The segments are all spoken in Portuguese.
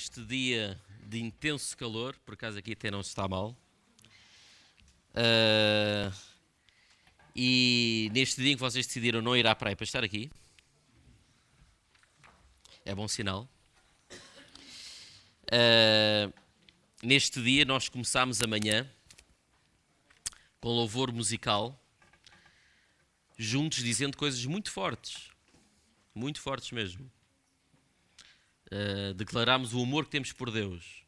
Este dia de intenso calor, por acaso aqui até não se está mal. E neste dia em que vocês decidiram não ir à praia para estar aqui, é bom sinal. Neste dia nós começámos amanhã com louvor musical, juntos dizendo coisas muito fortes mesmo. Declarámos o amor que temos por Deus.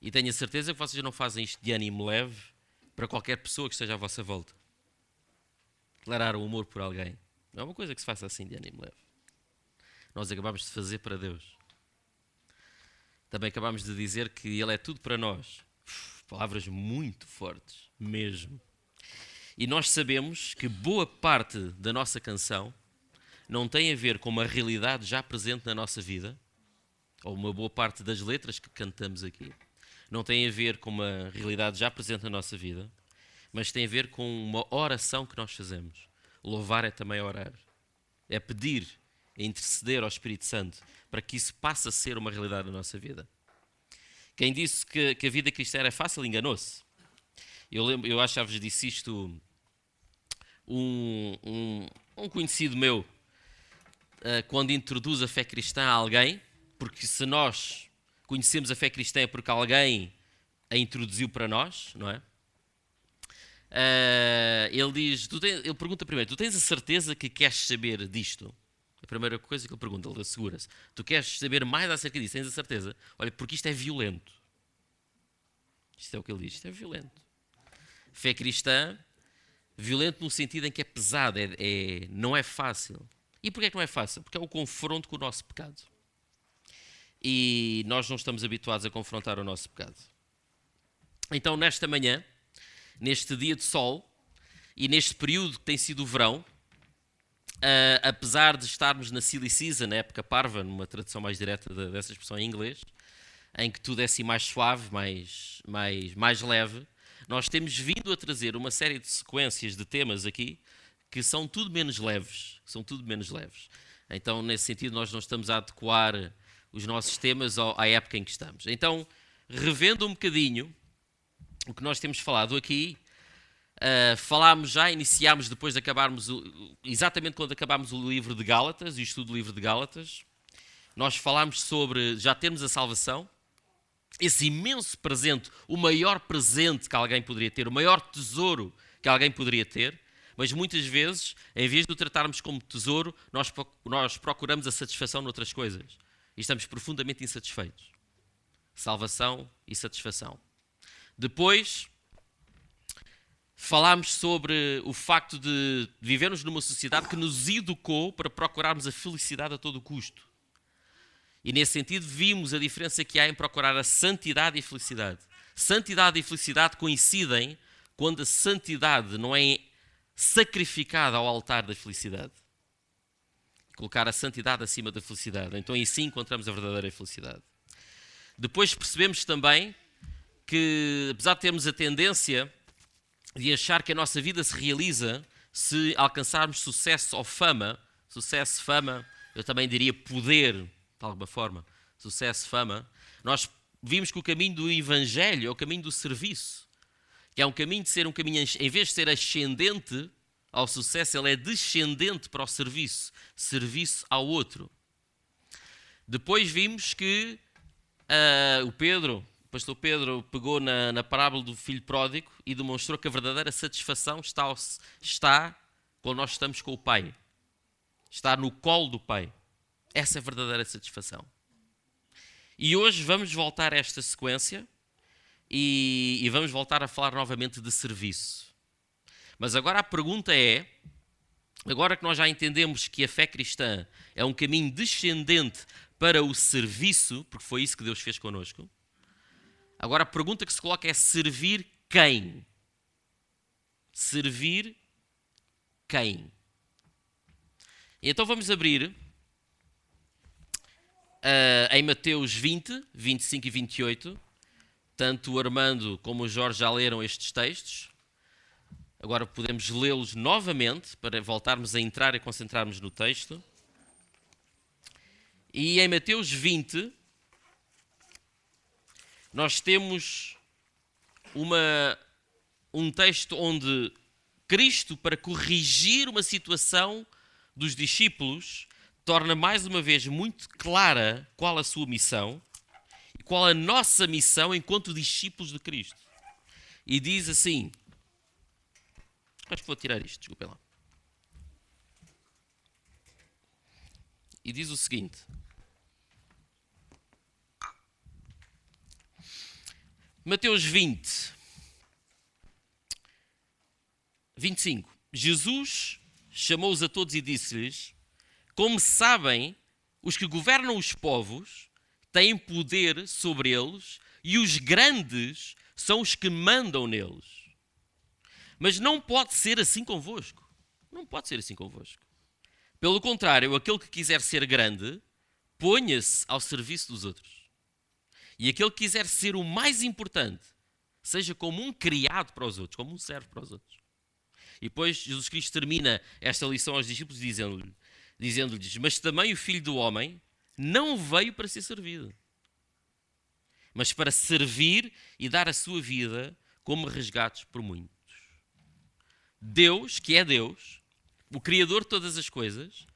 E tenho a certeza que vocês não fazem isto de ânimo leve para qualquer pessoa que esteja à vossa volta. Declarar o amor por alguém não é uma coisa que se faça assim de ânimo leve. Nós acabámos de fazer para Deus. Também acabámos de dizer que Ele é tudo para nós. Palavras muito fortes, mesmo. E nós sabemos que boa parte da nossa canção não tem a ver com uma realidade já presente na nossa vida, ou uma boa parte das letras que cantamos aqui, não tem a ver com uma realidade já presente na nossa vida, mas tem a ver com uma oração que nós fazemos. Louvar é também orar. É pedir, é interceder ao Espírito Santo para que isso passe a ser uma realidade na nossa vida. Quem disse que a vida cristã era fácil, enganou-se. Eu acho que já vos disse isto, um conhecido meu, quando introduz a fé cristã a alguém, porque se nós conhecemos a fé cristã é porque alguém a introduziu para nós, não é? Ele pergunta primeiro, tu tens a certeza que queres saber disto? A primeira coisa que ele pergunta, ele assegura-se. Tu queres saber mais acerca disso? Tens a certeza? Olha, porque isto é violento. Isto é o que ele diz, isto é violento. Fé cristã, violento no sentido em que é pesado, não é fácil. E porquê é que não é fácil? Porque é o confronto com o nosso pecado. E nós não estamos habituados a confrontar o nosso pecado. Então, nesta manhã, neste dia de sol, e neste período que tem sido o verão, apesar de estarmos na silly season, na época parva, numa tradução mais direta dessa expressão em inglês, em que tudo é assim mais suave, mais leve, nós temos vindo a trazer uma série de sequências de temas aqui que são tudo menos leves. Então, nesse sentido, nós não estamos a adequar os nossos temas à época em que estamos. Então, revendo um bocadinho o que nós temos falado aqui, iniciámos depois de acabarmos, exatamente quando acabámos o livro de Gálatas, e o estudo do livro de Gálatas, nós falámos sobre já termos a salvação, esse imenso presente, o maior presente que alguém poderia ter, o maior tesouro que alguém poderia ter, mas muitas vezes, em vez de o tratarmos como tesouro, nós procuramos a satisfação noutras coisas. E estamos profundamente insatisfeitos. Salvação e satisfação. Depois, falámos sobre o facto de vivermos numa sociedade que nos educou para procurarmos a felicidade a todo custo. E nesse sentido, vimos a diferença que há em procurar a santidade e a felicidade. Santidade e felicidade coincidem quando a santidade não é sacrificada ao altar da felicidade. Colocar a santidade acima da felicidade. Então aí sim encontramos a verdadeira felicidade. Depois percebemos também que, apesar de termos a tendência de achar que a nossa vida se realiza se alcançarmos sucesso, fama, eu também diria poder, de alguma forma, sucesso, fama, nós vimos que o caminho do Evangelho é o caminho do serviço, que é um caminho de ser um caminho, em vez de ser ascendente ao sucesso, ele é descendente para o serviço ao outro. Depois vimos que o pastor Pedro pegou na parábola do filho pródigo e demonstrou que a verdadeira satisfação está quando nós estamos com o Pai. Está no colo do Pai. Essa é a verdadeira satisfação. E hoje vamos voltar a esta sequência e vamos voltar a falar novamente de serviço. Mas agora a pergunta é, agora que nós já entendemos que a fé cristã é um caminho descendente para o serviço, porque foi isso que Deus fez connosco, agora a pergunta que se coloca é servir quem? Servir quem? Então vamos abrir em Mateus 20, 25 e 28. Tanto o Armando como o Jorge já leram estes textos. Agora podemos lê-los novamente para voltarmos a entrar e concentrarmos no texto. E em Mateus 20, nós temos um texto onde Cristo, para corrigir uma situação dos discípulos, torna mais uma vez muito clara qual a sua missão e qual a nossa missão enquanto discípulos de Cristo. E diz assim, acho que vou tirar isto, desculpem lá. E diz o seguinte: Mateus 20, 25. Jesus chamou-os a todos e disse-lhes: como sabem, os que governam os povos têm poder sobre eles e os grandes são os que mandam neles. Mas não pode ser assim convosco. Não pode ser assim convosco. Pelo contrário, aquele que quiser ser grande, ponha-se ao serviço dos outros. E aquele que quiser ser o mais importante, seja como um criado para os outros, como um servo para os outros. E depois Jesus Cristo termina esta lição aos discípulos dizendo-lhes: mas também o Filho do Homem não veio para ser servido, mas para servir e dar a sua vida como resgates por muitos. Deus, que é Deus, o Criador de todas as coisas,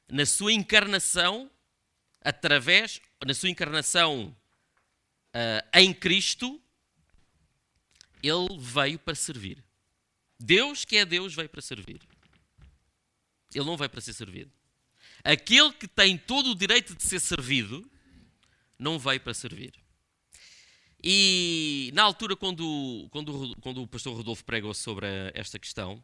na sua encarnação, em Cristo, Ele veio para servir. Deus, que é Deus, veio para servir. Ele não veio para ser servido. Aquele que tem todo o direito de ser servido, não veio para servir. E na altura, quando o pastor Rodolfo pregou sobre esta questão,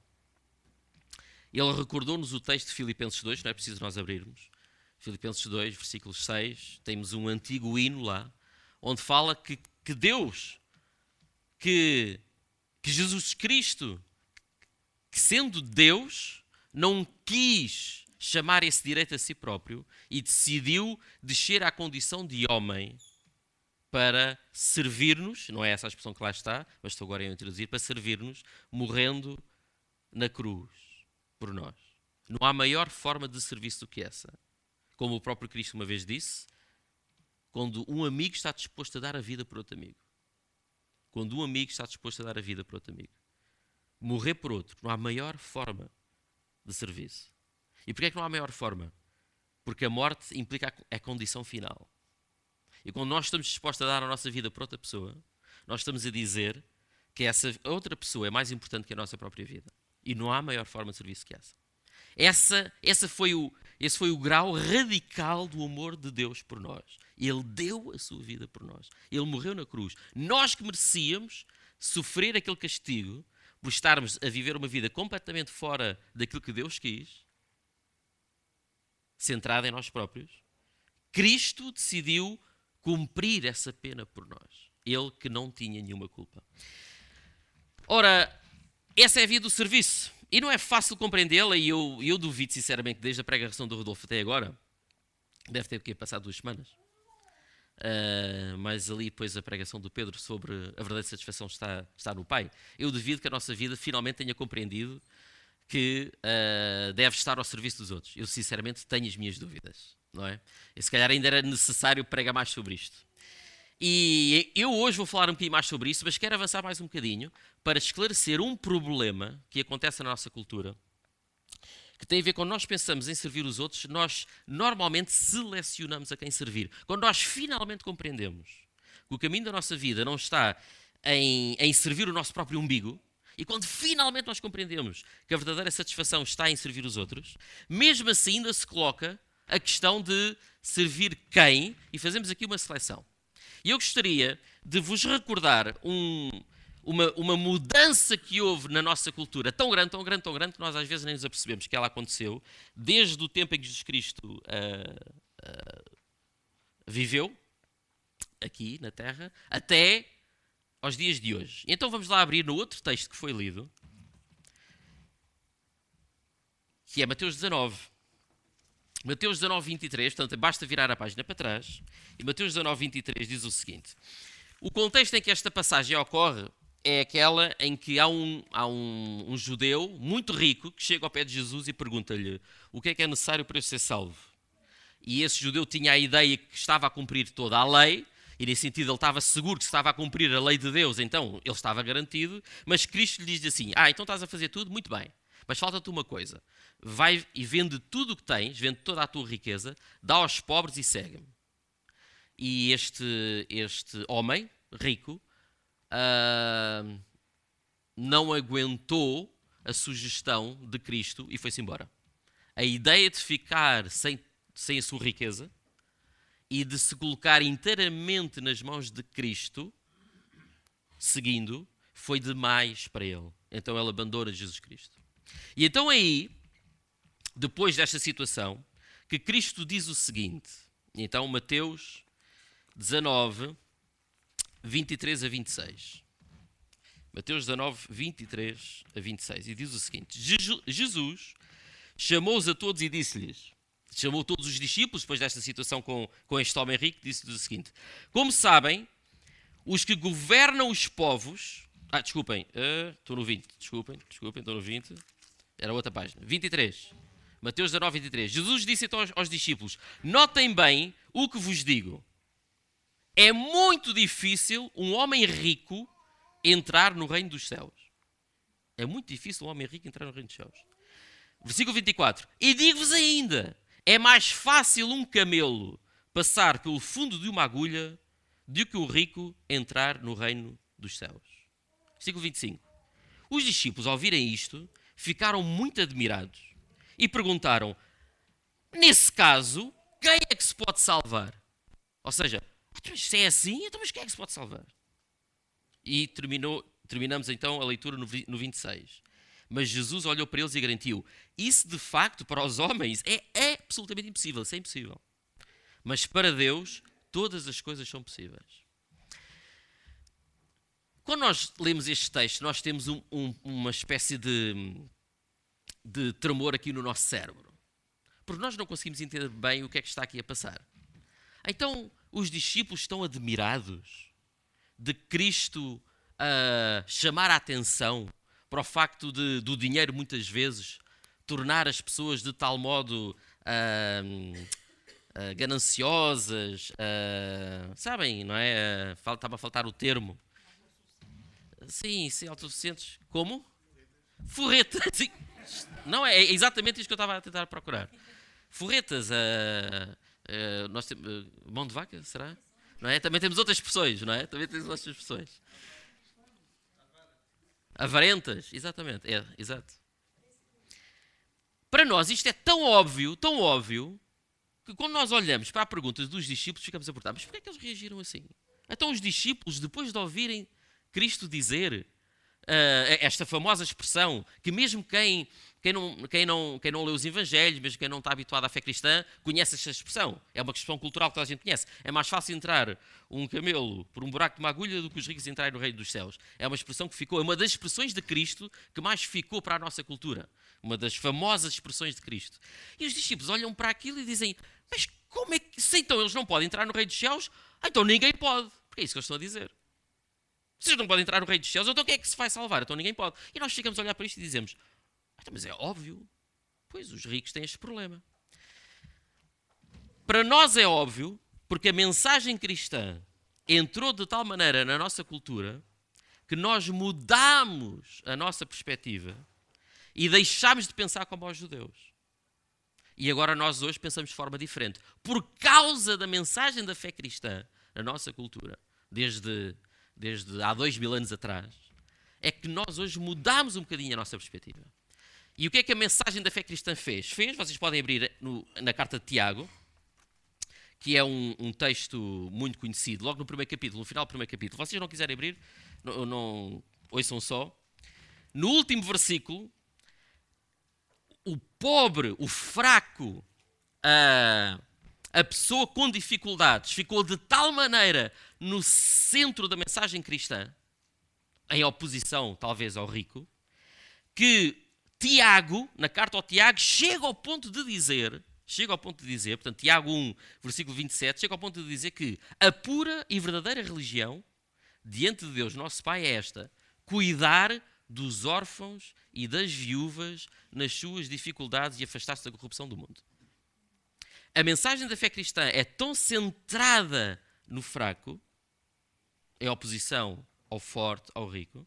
ele recordou-nos o texto de Filipenses 2, não é preciso nós abrirmos. Filipenses 2, versículo 6, temos um antigo hino lá, onde fala que Deus, que Jesus Cristo, que sendo Deus, não quis chamar esse direito a si próprio e decidiu descer à condição de homem para servir-nos, não é essa a expressão que lá está, mas estou agora a introduzir, para servir-nos, morrendo na cruz por nós. Não há maior forma de serviço do que essa. Como o próprio Cristo uma vez disse, quando um amigo está disposto a dar a vida por outro amigo. Quando um amigo está disposto a dar a vida por outro amigo. Morrer por outro. Não há maior forma de serviço. E porquê é que não há maior forma? Porque a morte implica a condição final. E quando nós estamos dispostos a dar a nossa vida por outra pessoa, nós estamos a dizer que essa outra pessoa é mais importante que a nossa própria vida. E não há maior forma de serviço que essa. Esse foi o grau radical do amor de Deus por nós. Ele deu a sua vida por nós. Ele morreu na cruz. Nós que merecíamos sofrer aquele castigo por estarmos a viver uma vida completamente fora daquilo que Deus quis, centrada em nós próprios, Cristo decidiu cumprir essa pena por nós. Ele que não tinha nenhuma culpa. Ora, essa é a via do serviço. E não é fácil compreendê-la, e eu duvido sinceramente que desde a pregação do Rodolfo até agora, deve ter passado 2 semanas, mas ali depois a pregação do Pedro sobre a verdadeira satisfação está no Pai, eu duvido que a nossa vida finalmente tenha compreendido que deve estar ao serviço dos outros. Eu sinceramente tenho as minhas dúvidas, não é? E se calhar ainda era necessário pregar mais sobre isto. E eu hoje vou falar um bocadinho mais sobre isso, mas quero avançar mais um bocadinho para esclarecer um problema que acontece na nossa cultura, que tem a ver com nós pensamos em servir os outros, nós normalmente selecionamos a quem servir. Quando nós finalmente compreendemos que o caminho da nossa vida não está em servir o nosso próprio umbigo, e quando finalmente nós compreendemos que a verdadeira satisfação está em servir os outros, mesmo assim ainda se coloca a questão de servir quem, e fazemos aqui uma seleção. E eu gostaria de vos recordar uma mudança que houve na nossa cultura tão grande, tão grande, tão grande, que nós às vezes nem nos apercebemos que ela aconteceu, desde o tempo em que Jesus Cristo viveu aqui na Terra, até aos dias de hoje. Então vamos lá abrir no outro texto que foi lido, que é Mateus 19. Mateus 19, 23, portanto, basta virar a página para trás, e Mateus 19, 23 diz o seguinte: o contexto em que esta passagem ocorre é aquela em que há um judeu muito rico que chega ao pé de Jesus e pergunta-lhe o que é necessário para eu ser salvo. E esse judeu tinha a ideia que estava a cumprir toda a lei, e nesse sentido ele estava seguro que estava a cumprir a lei de Deus, então ele estava garantido, mas Cristo lhe diz assim, então estás a fazer tudo, muito bem, mas falta-te uma coisa, vai e vende tudo o que tens, vende toda a tua riqueza, dá aos pobres e segue-me. E este homem rico não aguentou a sugestão de Cristo e foi-se embora. A ideia de ficar sem a sua riqueza e de se colocar inteiramente nas mãos de Cristo, seguindo, foi demais para ele. Então ele abandona Jesus Cristo. E então aí, depois desta situação, que Cristo diz o seguinte, então Mateus 19, 23 a 26. Mateus 19, 23 a 26. E diz o seguinte, Jesus chamou-os a todos e disse-lhes, chamou todos os discípulos, depois desta situação com este homem rico, disse-lhes o seguinte, como sabem, os que governam os povos... desculpem, estou no 20, desculpem, estou no 20, era outra página, 23, Mateus 19, 23. Jesus disse então aos discípulos, notem bem o que vos digo, é muito difícil um homem rico entrar no reino dos céus. É muito difícil um homem rico entrar no reino dos céus. Versículo 24. E digo-vos ainda, é mais fácil um camelo passar pelo fundo de uma agulha do que o rico entrar no reino dos céus. Versículo 25. Os discípulos, ao ouvirem isto, ficaram muito admirados e perguntaram, nesse caso, quem é que se pode salvar? Ou seja, se é assim, então mas quem é que se pode salvar? E terminamos então a leitura no 26. Mas Jesus olhou para eles e garantiu, isso de facto para os homens é absolutamente impossível, isso é impossível. Mas para Deus todas as coisas são possíveis. Quando nós lemos este texto, nós temos uma espécie de tremor aqui no nosso cérebro. Porque nós não conseguimos entender bem o que é que está aqui a passar. Então, os discípulos estão admirados de Cristo chamar a atenção para o facto do dinheiro, muitas vezes, tornar as pessoas de tal modo gananciosas, sabem, não é? Estava a faltar o termo. Sim, autossuficientes. Como? Forreta. Sim. Não, é exatamente isto que eu estava a tentar procurar. Forretas, nós temos, mão de vaca, será? Não é? Também temos outras expressões, não é? Também temos outras expressões. Avarentas, exatamente, exato. Para nós isto é tão óbvio, que quando nós olhamos para a pergunta dos discípulos, ficamos a perguntar, mas porquê é que eles reagiram assim? Então os discípulos, depois de ouvirem Cristo dizer esta famosa expressão, que mesmo quem não lê os Evangelhos, mesmo quem não está habituado à fé cristã, conhece esta expressão. É uma expressão cultural que toda a gente conhece. É mais fácil entrar um camelo por um buraco de uma agulha do que os ricos entrarem no reino dos céus. É uma expressão que ficou, é uma das expressões de Cristo que mais ficou para a nossa cultura. Uma das famosas expressões de Cristo. E os discípulos olham para aquilo e dizem, mas como é que, se então eles não podem entrar no reino dos céus, então ninguém pode. Porque é isso que eles estão a dizer. Vocês não podem entrar no reino dos céus, então quem é que se vai salvar? Então ninguém pode. E nós chegamos a olhar para isto e dizemos, mas é óbvio, pois os ricos têm este problema. Para nós é óbvio, porque a mensagem cristã entrou de tal maneira na nossa cultura que nós mudamos a nossa perspectiva e deixámos de pensar como aos judeus. E agora nós hoje pensamos de forma diferente. Por causa da mensagem da fé cristã na nossa cultura, desde há 2000 anos atrás, é que nós hoje mudamos um bocadinho a nossa perspectiva. E o que é que a mensagem da fé cristã fez? Vocês podem abrir na carta de Tiago, que é um texto muito conhecido, logo no primeiro capítulo, no final do primeiro capítulo. Vocês não quiserem abrir, não ouçam só. No último versículo, o pobre, o fraco, a pessoa com dificuldades ficou de tal maneira no centro da mensagem cristã, em oposição talvez ao rico, que Tiago, na carta ao Tiago, chega ao ponto de dizer, portanto, Tiago 1, versículo 27, chega ao ponto de dizer que a pura e verdadeira religião diante de Deus, nosso Pai, é esta: cuidar dos órfãos e das viúvas nas suas dificuldades e afastar-se da corrupção do mundo. A mensagem da fé cristã é tão centrada no fraco, em oposição ao forte, ao rico,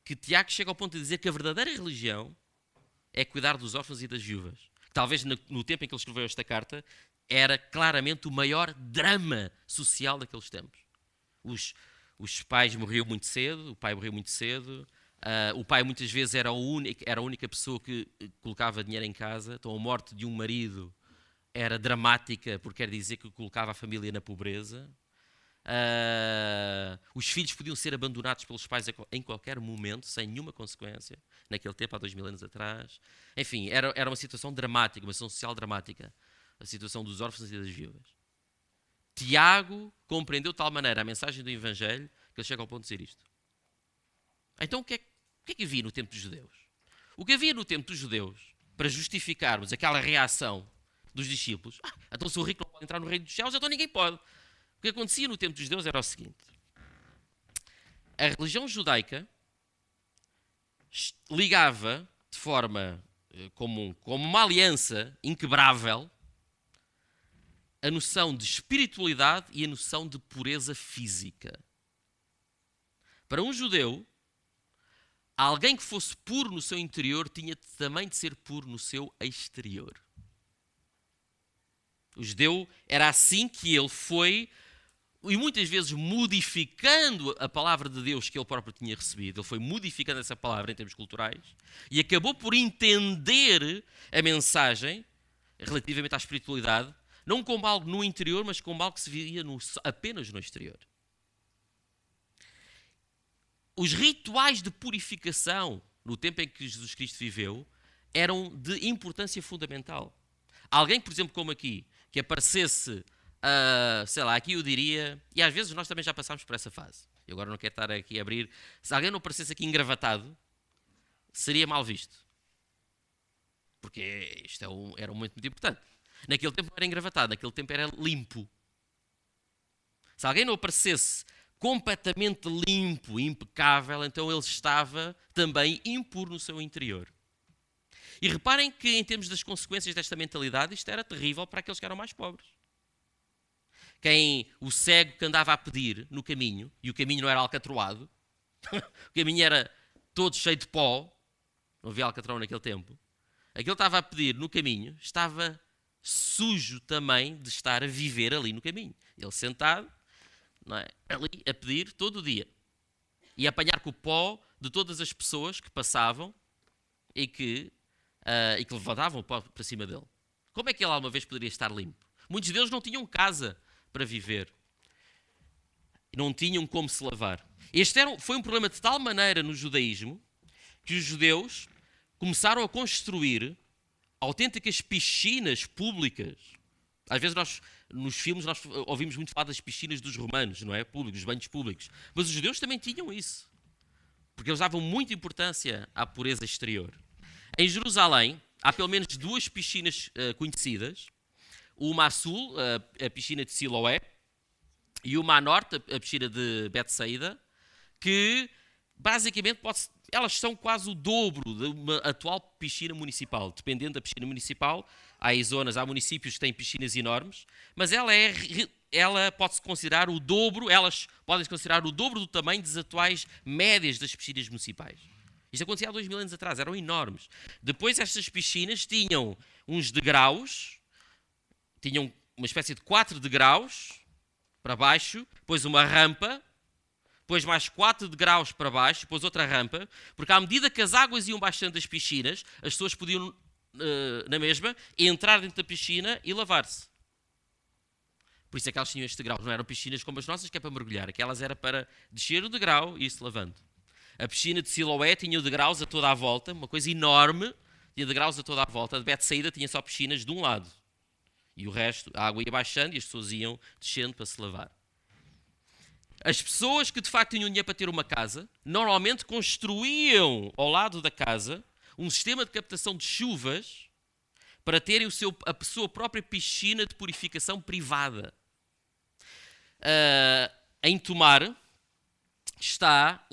que Tiago chega ao ponto de dizer que a verdadeira religião é cuidar dos órfãos e das viúvas. Talvez no tempo em que ele escreveu esta carta, era claramente o maior drama social daqueles tempos. Os pais morriam muito cedo, o pai morreu muito cedo, o pai muitas vezes era a única pessoa que colocava dinheiro em casa, então a morte de um marido era dramática, porque quer dizer que colocava a família na pobreza. Os filhos podiam ser abandonados pelos pais em qualquer momento, sem nenhuma consequência, naquele tempo, há 2000 anos atrás. Enfim, era uma situação dramática, uma situação social dramática, a situação dos órfãos e das viúvas. Tiago compreendeu de tal maneira a mensagem do Evangelho que ele chega ao ponto de dizer isto. Então o que é que havia no tempo dos judeus? O que havia no tempo dos judeus, para justificarmos aquela reação dos discípulos, então se o rico não pode entrar no reino dos céus, então ninguém pode. O que acontecia no tempo dos judeus era o seguinte: a religião judaica ligava de forma como uma aliança inquebrável a noção de espiritualidade e a noção de pureza física. Para um judeu, alguém que fosse puro no seu interior tinha também de ser puro no seu exterior. O judeu era assim que ele foi, e muitas vezes modificando a palavra de Deus que ele próprio tinha recebido. Ele foi modificando essa palavra em termos culturais e acabou por entender a mensagem relativamente à espiritualidade, não como algo no interior, mas como algo que se via apenas no exterior. Os rituais de purificação, no tempo em que Jesus Cristo viveu, eram de importância fundamental. Alguém, por exemplo, como aqui, que aparecesse, sei lá, aqui eu diria, e às vezes nós também já passámos por essa fase, eu agora não quero estar aqui a abrir, se alguém não aparecesse aqui engravatado, seria mal visto. Porque isto era um momento muito importante. Naquele tempo não era engravatado, naquele tempo era limpo. Se alguém não aparecesse completamente limpo, impecável, então ele estava também impuro no seu interior. E reparem que, em termos das consequências desta mentalidade, isto era terrível para aqueles que eram mais pobres. O cego que andava a pedir no caminho, e o caminho não era alcatroado, o caminho era todo cheio de pó, não havia alcatrão naquele tempo, aquele estava a pedir no caminho, estava sujo também de estar a viver ali no caminho. Ele sentado, não é, ali a pedir todo o dia. E a apanhar com o pó de todas as pessoas que passavam e que levantavam o pó para cima dele. Como é que ele alguma vez poderia estar limpo? Muitos deles não tinham casa para viver. Não tinham como se lavar. Foi um problema de tal maneira no judaísmo que os judeus começaram a construir autênticas piscinas públicas. Às vezes nos filmes nós ouvimos muito falar das piscinas dos romanos, não é? Públicos, os banhos públicos. Mas os judeus também tinham isso. Porque eles davam muita importância à pureza exterior. Em Jerusalém, há pelo menos duas piscinas conhecidas. Uma a sul, a piscina de Siloé, e uma a norte, a piscina de Betsaida, que basicamente elas são quase o dobro de uma atual piscina municipal. Dependendo da piscina municipal, há municípios que têm piscinas enormes, mas ela pode-se considerar o dobro, elas podem-se considerar o dobro do tamanho das atuais médias das piscinas municipais. Isto acontecia há 2000 anos atrás, eram enormes. Depois estas piscinas tinham uns degraus, tinham uma espécie de 4 degraus para baixo, depois uma rampa, depois mais 4 degraus para baixo, depois outra rampa, porque à medida que as águas iam baixando das piscinas, as pessoas podiam, na mesma, entrar dentro da piscina e lavar-se. Por isso é que elas tinham estes degraus. Não eram piscinas como as nossas, que é para mergulhar. Aquelas era para descer o degrau e ir-se lavando. A piscina de Siloé tinha degraus a toda a volta, uma coisa enorme, tinha degraus a toda a volta. A de Betsaida tinha só piscinas de um lado. E o resto, a água ia baixando e as pessoas iam descendo para se lavar. As pessoas que de facto tinham dinheiro para ter uma casa, normalmente construíam ao lado da casa um sistema de captação de chuvas para terem a sua própria piscina de purificação privada. Em Tomar está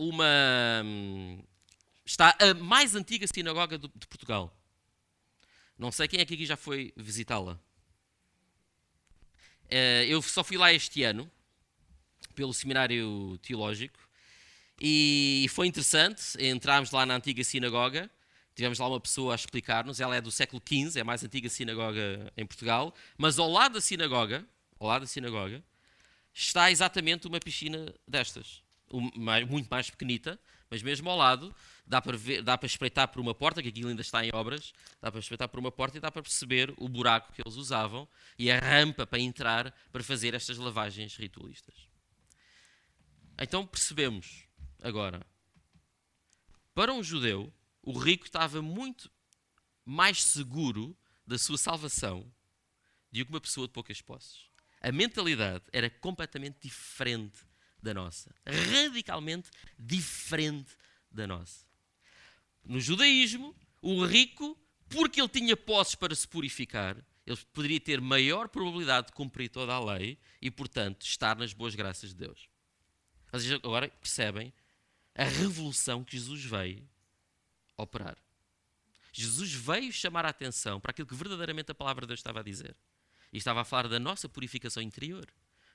a mais antiga sinagoga de Portugal. Não sei quem é que aqui já foi visitá-la. Eu só fui lá este ano, pelo seminário teológico, e foi interessante. Entrámos lá na antiga sinagoga, tivemos lá uma pessoa a explicar-nos. Ela é do século XV, é a mais antiga sinagoga em Portugal, mas ao lado da sinagoga, está exatamente uma piscina destas, muito mais pequenita, mas mesmo ao lado dá para espreitar por uma porta, que aquilo ainda está em obras, dá para espreitar por uma porta e dá para perceber o buraco que eles usavam e a rampa para entrar para fazer estas lavagens ritualistas. Então percebemos agora, para um judeu, o rico estava muito mais seguro da sua salvação do que uma pessoa de poucas posses. A mentalidade era completamente diferente da nossa. Radicalmente diferente da nossa. No judaísmo, o rico, porque ele tinha posses para se purificar, ele poderia ter maior probabilidade de cumprir toda a lei e, portanto, estar nas boas graças de Deus. Vocês agora percebem a revolução que Jesus veio operar. Jesus veio chamar a atenção para aquilo que verdadeiramente a palavra de Deus estava a dizer. E estava a falar da nossa purificação interior.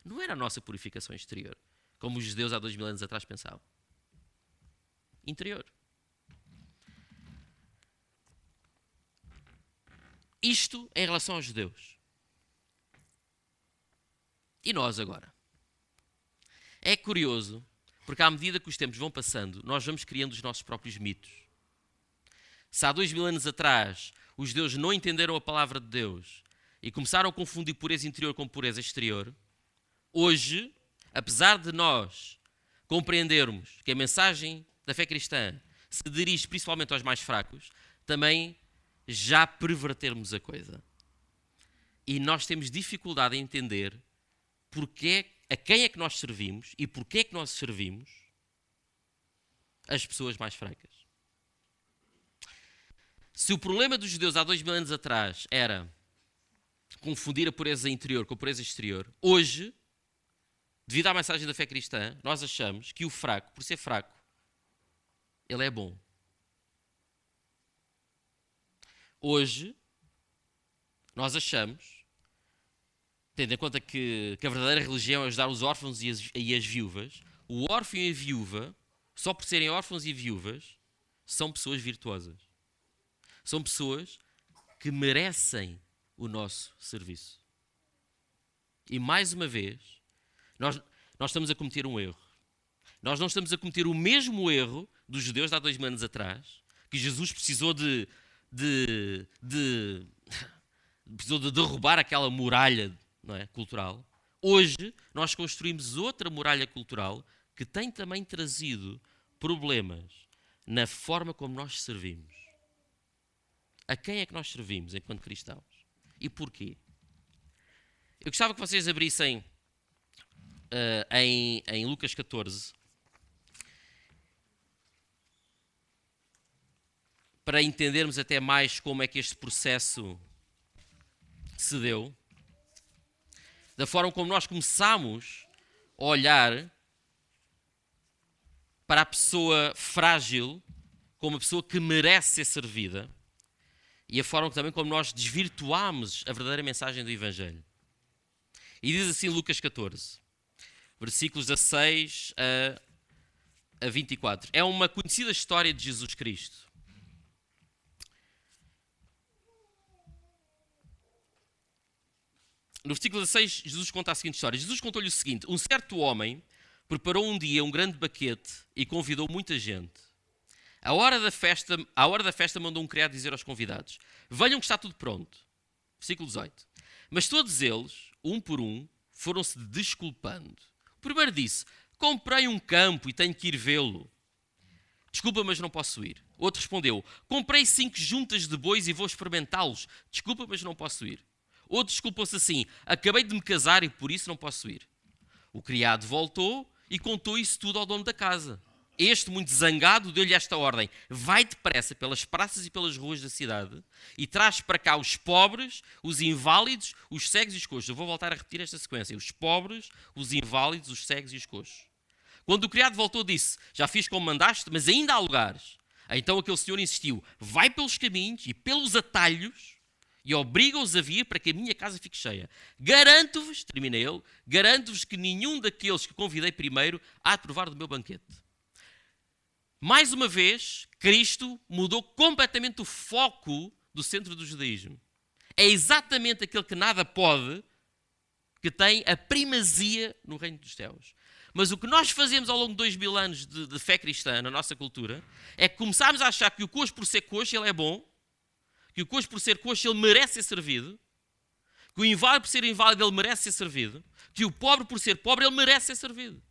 Não era a nossa purificação exterior, como os judeus há 2000 anos atrás pensavam. Interior. Isto em relação aos judeus. E nós agora? É curioso, porque à medida que os tempos vão passando, nós vamos criando os nossos próprios mitos. Se há 2000 anos atrás os judeus não entenderam a palavra de Deus e começaram a confundir pureza interior com pureza exterior, hoje, apesar de nós compreendermos que a mensagem da fé cristã se dirige principalmente aos mais fracos, também já pervertermos a coisa. E nós temos dificuldade em entender a quem é que nós servimos e porquê é que nós servimos as pessoas mais fracas. Se o problema dos judeus há 2000 anos atrás era confundir a pureza interior com a pureza exterior, hoje, devido à mensagem da fé cristã, nós achamos que o fraco, por ser fraco, ele é bom. Hoje, nós achamos, tendo em conta que a verdadeira religião é ajudar os órfãos e as viúvas, o órfão e a viúva, só por serem órfãos e viúvas, são pessoas virtuosas. São pessoas que merecem o nosso serviço. E mais uma vez, nós estamos a cometer um erro. Nós não estamos a cometer o mesmo erro dos judeus de há 2000 anos atrás, que Jesus precisou de derrubar aquela muralha, não é, cultural. Hoje, nós construímos outra muralha cultural que tem também trazido problemas na forma como nós servimos. A quem é que nós servimos enquanto cristãos? E porquê? Eu gostava que vocês abrissem em Lucas 14 para entendermos até mais como é que este processo se deu, da forma como nós começamos a olhar para a pessoa frágil como uma pessoa que merece ser servida e a forma também como nós desvirtuamos a verdadeira mensagem do Evangelho. E diz assim Lucas 14, versículos 16 a 24. É uma conhecida história de Jesus Cristo. No versículo 16, Jesus conta a seguinte história. Jesus contou-lhe o seguinte: um certo homem preparou um dia um grande banquete e convidou muita gente. À hora da festa mandou um criado dizer aos convidados: venham que está tudo pronto. Versículo 18. Mas todos eles, um por um, foram-se desculpando. O primeiro disse: comprei um campo e tenho que ir vê-lo. Desculpa, mas não posso ir. Outro respondeu: comprei 5 juntas de bois e vou experimentá-los. Desculpa, mas não posso ir. Outro desculpou-se assim: acabei de me casar e por isso não posso ir. O criado voltou e contou isso tudo ao dono da casa. Este, muito zangado, deu-lhe esta ordem: vai depressa pelas praças e pelas ruas da cidade e traz para cá os pobres, os inválidos, os cegos e os coxos. Eu vou voltar a repetir esta sequência: os pobres, os inválidos, os cegos e os coxos. Quando o criado voltou, disse: já fiz como mandaste, mas ainda há lugares. Então aquele senhor insistiu: vai pelos caminhos e pelos atalhos e obriga-os a vir para que a minha casa fique cheia. Garanto-vos, termina ele, garanto-vos que nenhum daqueles que convidei primeiro há de provar do meu banquete. Mais uma vez, Cristo mudou completamente o foco do centro do judaísmo. É exatamente aquele que nada pode que tem a primazia no reino dos céus. Mas o que nós fazemos ao longo de 2000 anos de fé cristã na nossa cultura é que começámos a achar que o coxo por ser coxo ele é bom, que o coxo por ser coxo ele merece ser servido, que o inválido por ser inválido ele merece ser servido, que o pobre por ser pobre ele merece ser servido.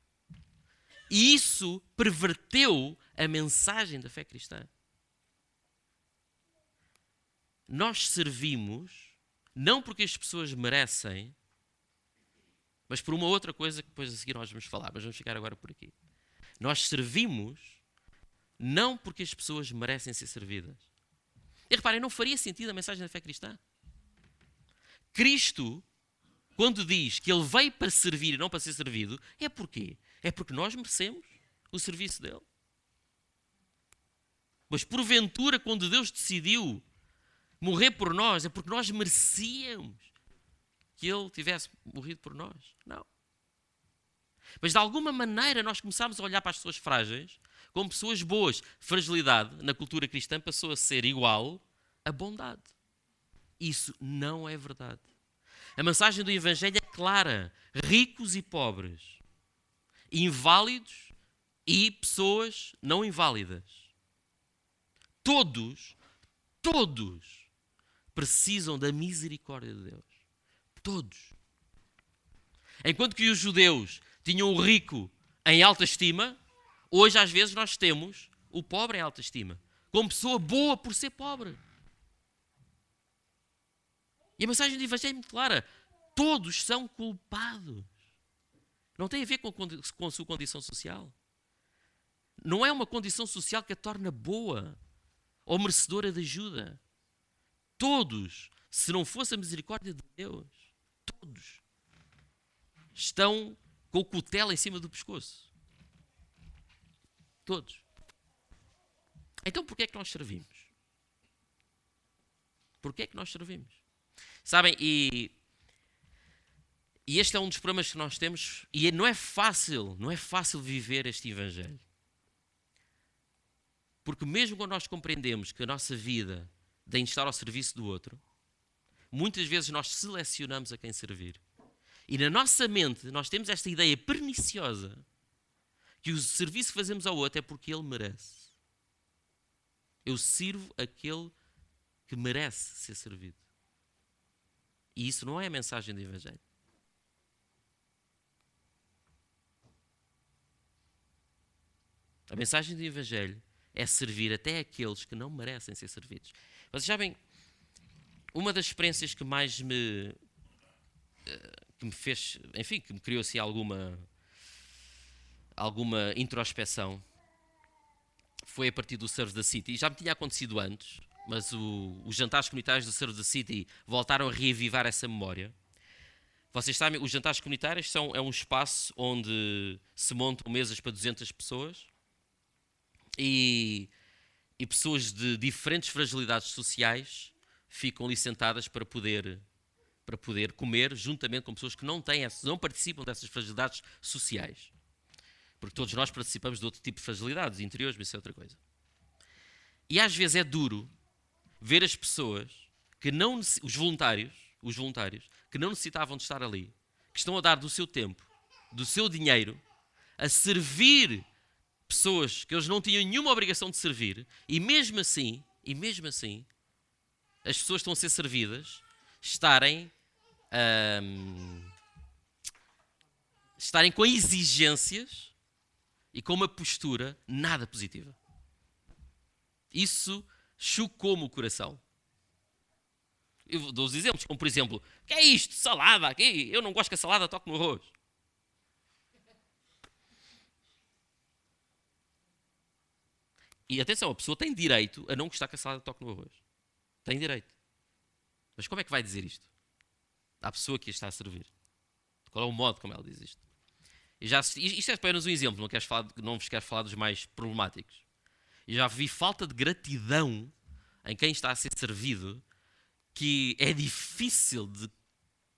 E isso perverteu a mensagem da fé cristã. Nós servimos não porque as pessoas merecem, mas por uma outra coisa que depois a seguir nós vamos falar, mas vamos ficar agora por aqui. Nós servimos não porque as pessoas merecem ser servidas. E reparem, não faria sentido a mensagem da fé cristã. Cristo, quando diz que ele veio para servir e não para ser servido, é porquê? É porque nós merecemos o serviço dele. Mas porventura, quando Deus decidiu morrer por nós, é porque nós merecíamos que ele tivesse morrido por nós. Não. Mas de alguma maneira nós começámos a olhar para as pessoas frágeis como pessoas boas. Fragilidade na cultura cristã passou a ser igual a bondade. Isso não é verdade. A mensagem do Evangelho é clara. Ricos e pobres. Inválidos e pessoas não inválidas. Todos precisam da misericórdia de Deus. Todos. Enquanto que os judeus tinham o rico em alta estima, hoje às vezes nós temos o pobre em alta estima, como pessoa boa por ser pobre. E a mensagem do Evangelho é muito clara. Todos são culpados. Não tem a ver com a sua condição social. Não é uma condição social que a torna boa ou merecedora de ajuda. Todos, se não fosse a misericórdia de Deus, todos estão com o cutelo em cima do pescoço. Todos. Então porquê é que nós servimos? Porquê é que nós servimos? Sabem, e este é um dos problemas que nós temos, e não é fácil viver este Evangelho. Porque mesmo quando nós compreendemos que a nossa vida tem de estar ao serviço do outro, muitas vezes nós selecionamos a quem servir. E na nossa mente nós temos esta ideia perniciosa que o serviço que fazemos ao outro é porque ele merece. Eu sirvo aquele que merece ser servido. E isso não é a mensagem do Evangelho. A mensagem do Evangelho é servir até aqueles que não merecem ser servidos. Vocês sabem, uma das experiências que mais me fez, enfim, que me criou assim alguma introspeção foi a partir do Serve the City. E já me tinha acontecido antes, mas os jantares comunitários do Serve the City voltaram a reavivar essa memória. Vocês sabem, os jantares comunitários é um espaço onde se montam mesas para 200 pessoas e pessoas de diferentes fragilidades sociais ficam ali sentadas para poder comer juntamente com pessoas que não participam dessas fragilidades sociais. Porque todos nós participamos de outro tipo de fragilidades interiores, mas isso é outra coisa. E às vezes é duro ver as pessoas que não, os voluntários que não necessitavam de estar ali, que estão a dar do seu tempo, do seu dinheiro, a servir pessoas que eles não tinham nenhuma obrigação de servir, e mesmo assim, as pessoas estão a ser servidas, estarem com exigências e com uma postura nada positiva. Isso chocou-me o coração. Eu dou os exemplos, como por exemplo, que é isto? Salada aqui? Eu não gosto que a salada toque no arroz. E atenção, a pessoa tem direito a não gostar que a salada toque no arroz. Tem direito. Mas como é que vai dizer isto à pessoa que a está a servir? Qual é o modo como ela diz isto? Isto é apenas um exemplo, não vos quero falar dos mais problemáticos. Eu já vi falta de gratidão em quem está a ser servido que é difícil de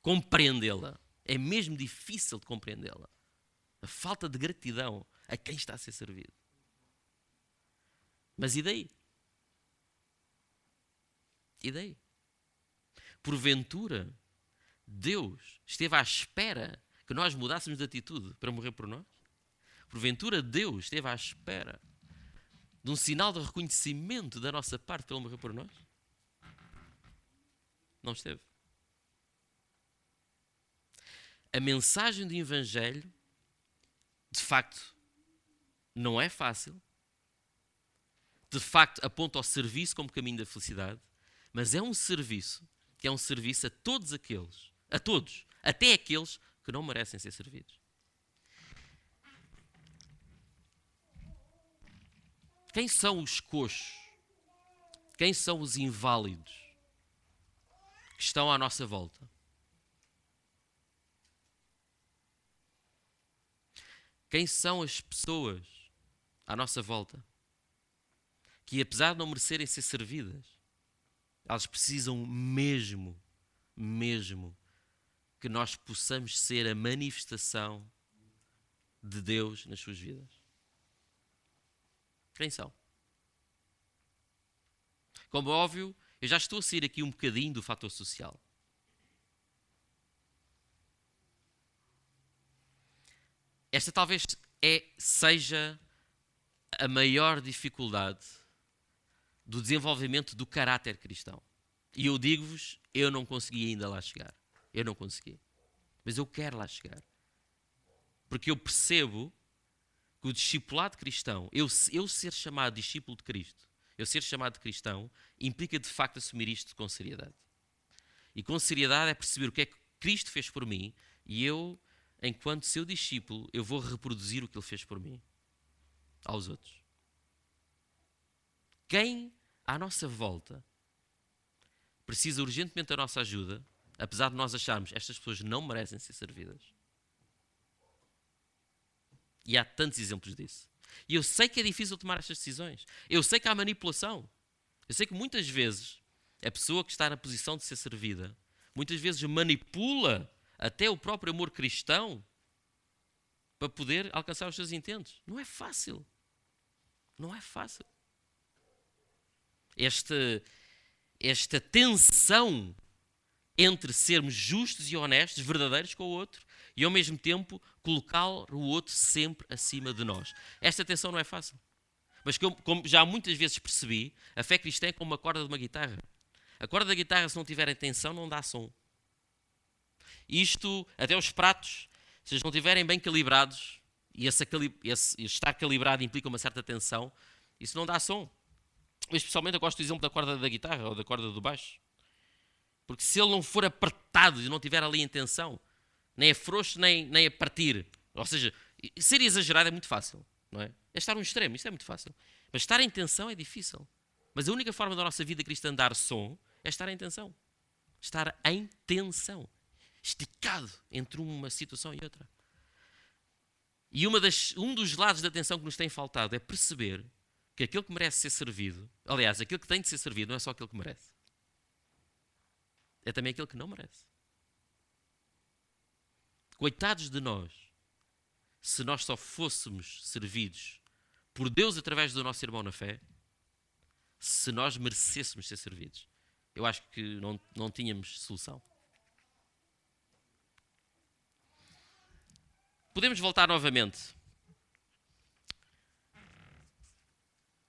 compreendê-la. É mesmo difícil de compreendê-la. A falta de gratidão a quem está a ser servido. Mas e daí? E daí? Porventura, Deus esteve à espera que nós mudássemos de atitude para morrer por nós? Porventura, Deus esteve à espera de um sinal de reconhecimento da nossa parte para Ele morrer por nós? Não esteve. A mensagem do Evangelho, de facto, não é fácil. De facto, aponta ao serviço como caminho da felicidade, mas é um serviço que é um serviço a todos aqueles, a todos, até aqueles que não merecem ser servidos. Quem são os coxos? Quem são os inválidos que estão à nossa volta? Quem são as pessoas à nossa volta que, apesar de não merecerem ser servidas, elas precisam mesmo que nós possamos ser a manifestação de Deus nas suas vidas? Quem são? Como é óbvio, eu já estou a sair aqui um bocadinho do fator social. Esta talvez seja a maior dificuldade do desenvolvimento do caráter cristão. E eu digo-vos, eu não consegui ainda lá chegar. Eu não consegui. Mas eu quero lá chegar. Porque eu percebo que o discipulado cristão, eu ser chamado discípulo de Cristo, eu ser chamado de cristão, implica de facto assumir isto com seriedade. E com seriedade é perceber o que é que Cristo fez por mim e eu, enquanto seu discípulo, eu vou reproduzir o que Ele fez por mim aos outros. Quem à nossa volta precisa urgentemente da nossa ajuda, apesar de nós acharmos que estas pessoas não merecem ser servidas. E há tantos exemplos disso. E eu sei que é difícil tomar estas decisões. Eu sei que há manipulação. Eu sei que muitas vezes a pessoa que está na posição de ser servida, muitas vezes manipula até o próprio amor cristão para poder alcançar os seus intentos. Não é fácil. Não é fácil. Esta tensão entre sermos justos e honestos, verdadeiros com o outro, e ao mesmo tempo colocar o outro sempre acima de nós. Esta tensão não é fácil. Mas como já muitas vezes percebi, a fé cristã é como a corda de uma guitarra. A corda da guitarra, se não tiver tensão, não dá som. Isto, até os pratos, se eles não estiverem bem calibrados, e esse estar calibrado implica uma certa tensão, isso não dá som. Mas, especialmente, eu gosto do exemplo da corda da guitarra ou da corda do baixo. Porque se ele não for apertado e não tiver ali em tensão, nem é frouxo, nem a partir. Ou seja, ser exagerado é muito fácil, não é? É estar um extremo, isto é muito fácil. Mas estar em tensão é difícil. Mas a única forma da nossa vida cristã dar som é estar em tensão. Estar em tensão. Esticado entre uma situação e outra. E um dos lados da tensão que nos tem faltado é perceber que aquele que merece ser servido, aliás, aquele que tem de ser servido não é só aquele que merece. É também aquele que não merece. Coitados de nós, se nós só fôssemos servidos por Deus através do nosso irmão na fé, se nós merecêssemos ser servidos. Eu acho que não tínhamos solução. Podemos voltar novamente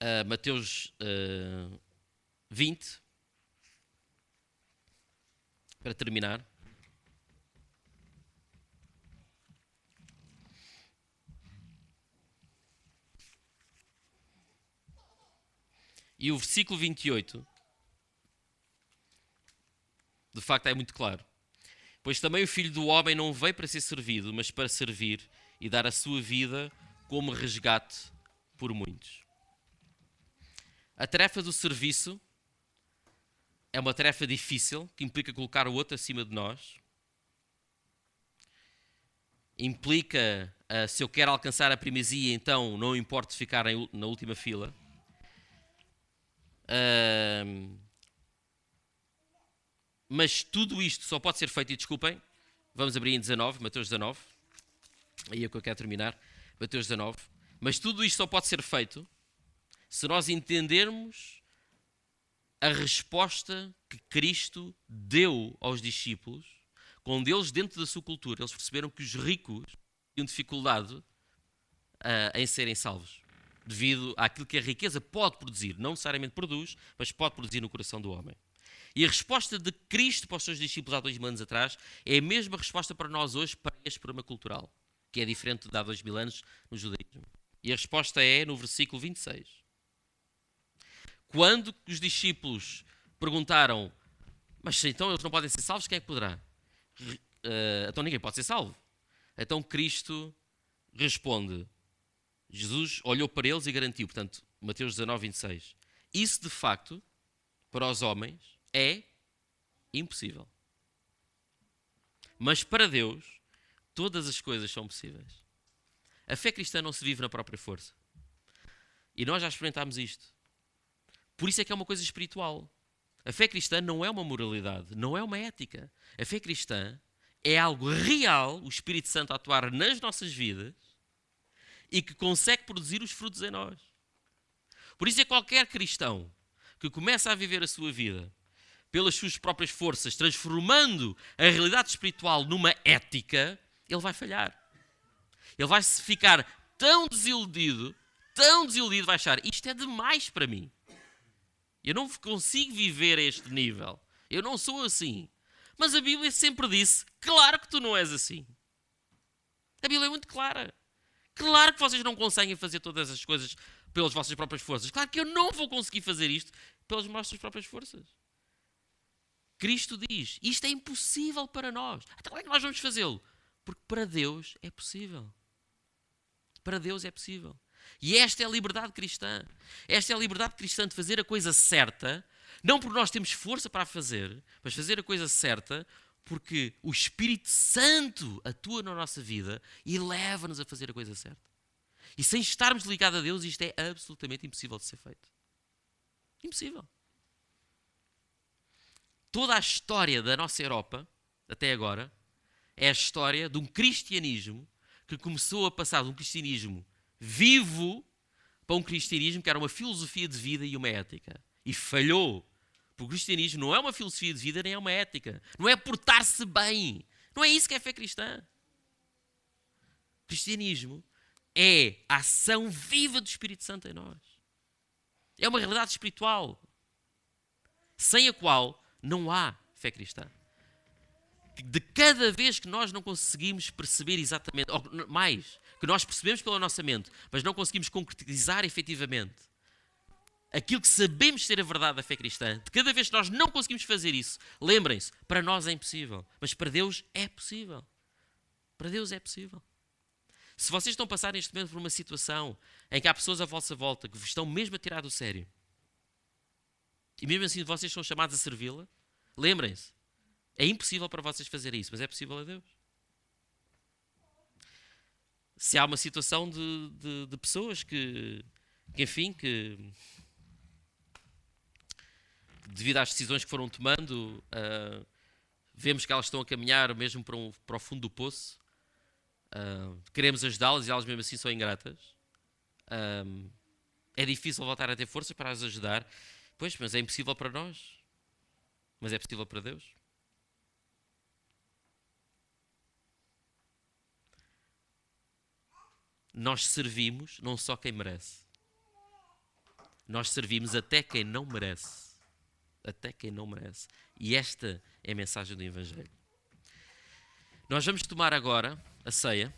a Mateus 20, para terminar. E o versículo 28, de facto, é muito claro. Pois também o Filho do Homem não veio para ser servido, mas para servir e dar a sua vida como resgate por muitos. A tarefa do serviço é uma tarefa difícil, que implica colocar o outro acima de nós. Implica, se eu quero alcançar a primazia, então não importa ficar na última fila. Mas tudo isto só pode ser feito, e desculpem, vamos abrir em 19, Mateus 19, aí é que eu quero terminar, Mateus 19, mas tudo isto só pode ser feito se nós entendermos a resposta que Cristo deu aos discípulos, quando eles, dentro da sua cultura, eles perceberam que os ricos tinham dificuldade em serem salvos, devido àquilo que a riqueza pode produzir, não necessariamente produz, mas pode produzir no coração do homem. E a resposta de Cristo para os seus discípulos há 2000 anos atrás é a mesma resposta para nós hoje para este problema cultural, que é diferente de há 2000 anos no judaísmo. E a resposta é no versículo 26. Quando os discípulos perguntaram, mas se então eles não podem ser salvos, quem é que poderá? Então ninguém pode ser salvo. Então Cristo responde, Jesus olhou para eles e garantiu, portanto, Mateus 19, 26. Isso de facto, para os homens, é impossível. Mas para Deus, todas as coisas são possíveis. A fé cristã não se vive na própria força. E nós já experimentámos isto. Por isso é que é uma coisa espiritual. A fé cristã não é uma moralidade, não é uma ética. A fé cristã é algo real, o Espírito Santo a atuar nas nossas vidas e que consegue produzir os frutos em nós. Por isso é que qualquer cristão que começa a viver a sua vida pelas suas próprias forças, transformando a realidade espiritual numa ética, ele vai falhar. Ele vai ficar tão desiludido, vai achar, isto é demais para mim. Eu não consigo viver a este nível. Eu não sou assim. Mas a Bíblia sempre disse, claro que tu não és assim. A Bíblia é muito clara. Claro que vocês não conseguem fazer todas as coisas pelas vossas próprias forças. Claro que eu não vou conseguir fazer isto pelas vossas próprias forças. Cristo diz, isto é impossível para nós. Então como é que nós vamos fazê-lo? Porque para Deus é possível. Para Deus é possível. E esta é a liberdade cristã. Esta é a liberdade cristã de fazer a coisa certa, não porque nós temos força para a fazer, mas fazer a coisa certa porque o Espírito Santo atua na nossa vida e leva-nos a fazer a coisa certa. E sem estarmos ligados a Deus, isto é absolutamente impossível de ser feito. Impossível. Toda a história da nossa Europa, até agora, é a história de um cristianismo que começou a passar de um cristianismo vivo para um cristianismo que era uma filosofia de vida e uma ética. E falhou. Porque o cristianismo não é uma filosofia de vida nem é uma ética. Não é portar-se bem. Não é isso que é fé cristã. O cristianismo é a ação viva do Espírito Santo em nós. É uma realidade espiritual sem a qual não há fé cristã. De cada vez que nós não conseguimos perceber exatamente, ou mais, que nós percebemos pela nossa mente, mas não conseguimos concretizar efetivamente aquilo que sabemos ser a verdade da fé cristã, de cada vez que nós não conseguimos fazer isso, lembrem-se, para nós é impossível, mas para Deus é possível. Para Deus é possível. Se vocês estão a passar neste momento por uma situação em que há pessoas à vossa volta que vos estão mesmo a tirar do sério, e mesmo assim vocês são chamados a servi-la, lembrem-se, é impossível para vocês fazerem isso, mas é possível a Deus. Se há uma situação de pessoas que devido às decisões que foram tomando, vemos que elas estão a caminhar mesmo para o fundo do poço, queremos ajudá-las e elas mesmo assim são ingratas. É difícil voltar a ter força para as ajudar, pois, mas é impossível para nós, mas é possível para Deus. Nós servimos não só quem merece. Nós servimos até quem não merece. Até quem não merece. E esta é a mensagem do Evangelho. Nós vamos tomar agora a ceia.